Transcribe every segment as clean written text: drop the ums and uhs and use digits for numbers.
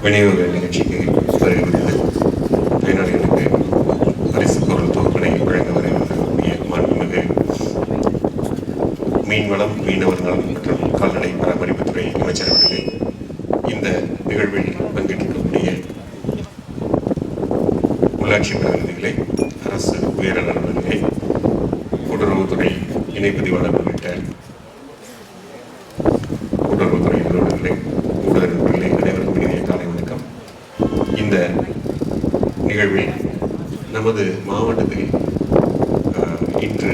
விநியோக நிகழ்ச்சிக்கு வருகிறது. பயனாளிகளுக்கு பரிசு பொருள் தொகுப்பினை வழங்க வருகின்ற மாண்புமிகு மீன்வளம், மீனவர் நலன் மற்றும் கால்நடை பராமரிப்புத்துறை அமைச்சர் அவர்களே, இந்த நிகழ்வில் பங்கேற்கக்கூடிய உள்ளாட்சி பிரதிநிதிகளை, அரசு உயர் அலுவலர்களே, கூட்டுறவுத்துறை இணைப்பதிவாளர் உள்ளிட்ட கூட்டுறவுத்துறை அலுவலர்களே, ஊடக நண்பர்களே, அனைவருக்கும் இனிய காலை வணக்கம். இந்த நிகழ்வில் நமது மாவட்டத்தில் இன்று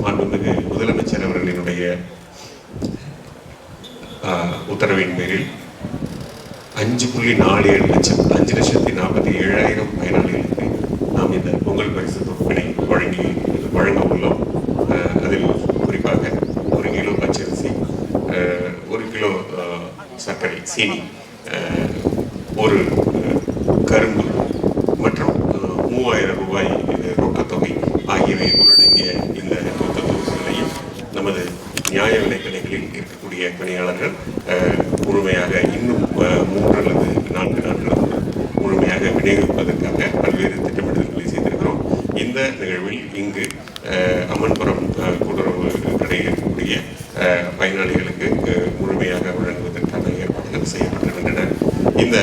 மாண்புமிகு முதலமைச்சர் அவர்களினுடைய உத்தரவின் பேரில் 5.47 லட்சம் 5,47,000 பயனாளிகளுக்கு நாம் இந்த பொங்கல் பரிசு தொகுப்பினை வழங்க உள்ளோம். அதில் குறிப்பாக 1 கிலோ பச்சரிசி, 1 கிலோ சர்க்கரை, சீனி, ஒரு கரும்பு மற்றும் 3000 ரூபாய் ரொக்கத்தொகை ஆகியவை உள்ளடங்கிய இந்த மொத்த தொகுப்புகளையும் நமது நியாய விலைக் கடைகளில் இருக்கக்கூடிய பணியாளர்கள் முழுமையாக இன்னும் 3 அல்லது 4 நாட்கள் முழுமையாக விநியோகிப்பதற்காக பல்வேறு திட்டமிடல்களை செய்திருக்கிறோம். இந்த நிகழ்வில் இங்கு அம்மன்புரம் கூட்டுறவு கடையில் இருக்கக்கூடிய பயனாளிகளுக்கு முழுமையாக வழங்குவதற்கான ஏற்பாடுகள் செய்யப்பட்டிருக்கின்றன. இந்த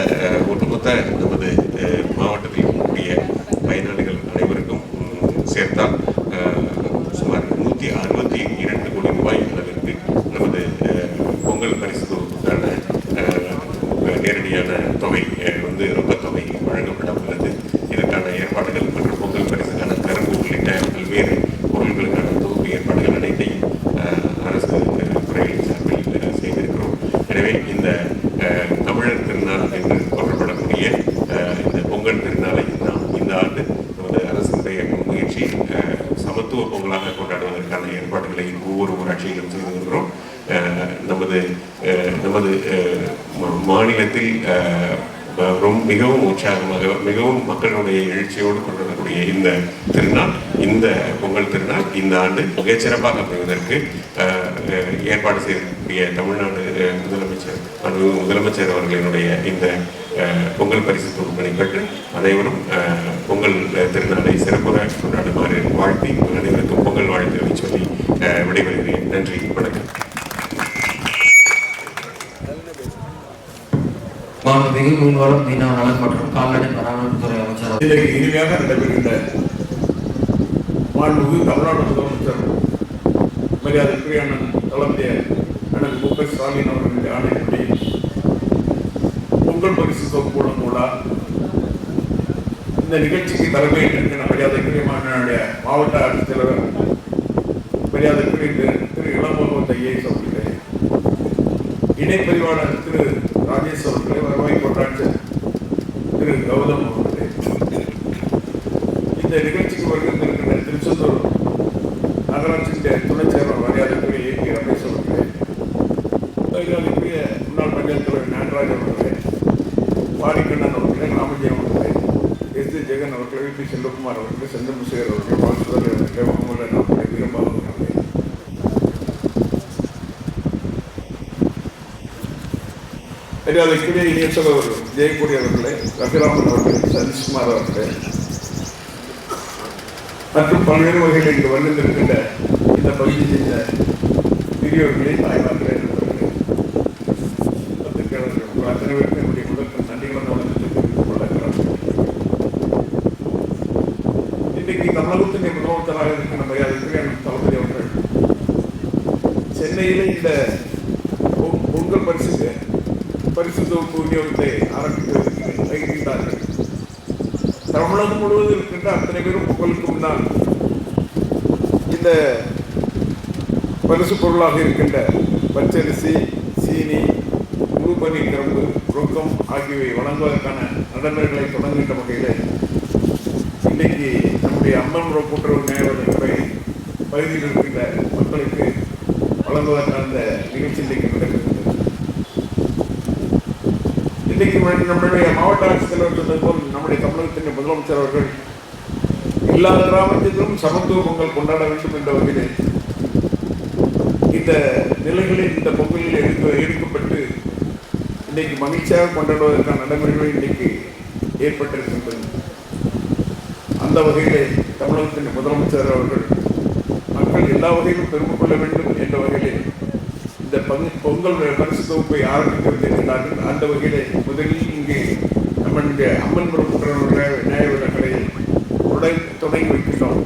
ஒட்டுமொத்த நமது மாவட்டத்தில் இருக்கக்கூடிய பயனாளிகள் அனைவருக்கும் சேர்த்தால் சுமார் 162 கோடி ரூபாய் அளவிற்கு நமது பொங்கல் பரிசு தொகுப்புக்கான நேரடியான தொகை ரொக்கத்தொகை வழங்கப்பட உள்ளது. இதற்கான ஏற்பாடுகள் மற்றும் பொங்கல் பரிசுக்கான கரும்பு உள்ளிட்ட பல்வேறு பொருட்களுக்கான தொகுப்பு ஏற்பாடுகள் அனைத்தையும் அரசு துறையின் சார்பில் செய்திருக்கிறோம். எனவே இந்த தமிழர் திருநாள் என்று கொண்டாடப்படக்கூடிய இந்த பொங்கல் திருநாளை நாம் இந்த ஆண்டு நமது அரசுடைய முயற்சி சமத்துவ பொங்கலாக கொண்டாடுவதற்கான ஏற்பாடுகளை ஒவ்வொரு ஊராட்சியிலும் செய்து வருகிறோம். நமது மாநிலத்தில் மிகவும் உற்சாகமாக, மிகவும் மக்களுடைய எழுச்சியோடு கொண்டாடக்கூடிய இந்த திருநாள், இந்த பொங்கல் திருநாள் இந்த ஆண்டு மிகச்சிறப்பாக அமைவதற்கு ஏற்பாடு செய்யக்கூடிய தமிழ்நாடு முதலமைச்சர் அவர்களினுடைய இந்த பொங்கல் பரிசு தொகுப்பினை பெற்று அனைவரும் பொங்கல் திருநாளை சிறப்புற கொண்டாடுமாறு வாழ்த்தி அனைவருக்கும் பொங்கல் வாழ்த்துக்களை சொல்லி விடைபெறுகிறேன். நன்றி, வணக்கம். மாண்புமிகு மீன்வளம், மீனவர் நலன் மற்றும் கால்நடை பராமரிப்புத்துறை அமைச்சர் இன்றைக்கு இனிமையாக நடைபெறுகின்ற மாண்புமிகு தமிழ்நாடு முதலமைச்சர் மரியாதைக்குரிய அண்ணன் தலைமைய அண்ணன் மு.க. ஸ்டாலின் அவர்களுடைய ஆணையின்படி பொங்கல் பரிசு தொகுப்பு விழா இந்த நிகழ்ச்சிக்கு தலைமை ஏற்றிருக்கிற மரியாதைக்குரிய மாவட்ட ஆட்சித்தலைவர் மரியாதைக்குரிய திரு இளம்பகவத் ஐஏஎஸ் அவர்களே, இணைப்பதிவாளர் திரு ராஜேஷ் அவர்களே, வருவாய் கோட்டாட்சியர் திரு கௌதம் அவர்களே, இந்த நிகழ்ச்சிக்கு வருகின்ற திருச்செந்தூர் நகராட்சியுடைய துணைச் செயலர் மரியாதைக்குரிய ஏ.பி. ரமேஷ் அவர்களே, மரியாதைக்குரிய முன்னாள் பஞ்சாயத்து தலைவர் ஞானராஜ் அவர்களே, பாரிக்கண்ணன் அவர்களே, ராமஜி அவர்களே, எஸ். ஜெகன் அவர்களே, வி. செல்வகுமார் அவர்களே, செந்தமுசேகர் அவர்களே, வாழ்த்துதல் அவர்களே, முகமது அவர்களே, வீரபாபு அவர்களே, மரியாதைக்குரிய இணைய சகோதரர் ஜெயக்குடி அவர்களே, ரகுராமன் அவர்களே, சதீஷ்குமார் அவர்களே மற்றும் பல்வேறு வகையில் இங்கு வந்திருக்கின்ற இந்த பகுதியை சேர்ந்த பெரியோர்களே, தாய்மார்களே, பத்திரிகையாளர்கள் அத்தனை பேருக்கு என்னுடைய முதல் நன்றிகளை வழங்கத்துக்கு கொள்ளுகிறோம். இன்றைக்கு தமிழகத்தின் முதலமைச்சராக இருக்கின்ற மரியாதைக்குரிய தளபதி அவர்கள் சென்னையிலே இந்த பொங்கல் பரிசு தொகுப்பு விநியோகத்தை ஆரம்பித்திருக்கிறார்கள். தமிழகம் முழுவதும் இருக்கின்ற அத்தனை பேரும் பொங்கலுக்கு முன்னால் இந்த பரிசு பொருளாக இருக்கின்ற பச்சரிசி, சீனி, முழு பன்னீர் கரும்பு, ரொக்கம் ஆகியவை வழங்குவதற்கான நடைமுறைகளை தொடங்குகின்ற வகையில் இன்றைக்கு நம்முடைய அம்மன்புரம் கூட்டுறவு நியாயத்துறை பகுதியில் இருக்கின்ற மக்களுக்கு வழங்குவதற்கான அந்த நிகழ்ச்சி இன்றைக்கு நடைபெறுகிறது. இன்றைக்கு நம்முடைய மாவட்ட ஆட்சித்தலைவர் சொன்னது போல் நம்முடைய தமிழகத்தின் முதலமைச்சர் அவர்கள் எல்லா கிராமத்திலும் சமத்துவ பொங்கல் கொண்டாட வேண்டும் என்ற வகையில் இந்த நிலைகளில் இந்த பொங்கலில் எடுக்கப்பட்டு இன்றைக்கு மகிழ்ச்சியாக கொண்டாடுவதற்கான நடைமுறைகள் இன்றைக்கு ஏற்பட்டிருக்கின்றது. அந்த வகையிலே தமிழகத்தின் முதலமைச்சர் அவர்கள் மக்கள் எல்லா வகையிலும் பெருமை கொள்ள வேண்டும் என்ற வகையிலே இந்த பொங்கல் பரிசு தொகுப்பை ஆரம்பித்திருக்கிறார்கள். அந்த வகையிலே முதலில் இங்கே நம்முடைய அம்மன்புரம் நியாய விலைக்கடையை தொடங்கி வைக்கின்றோம்.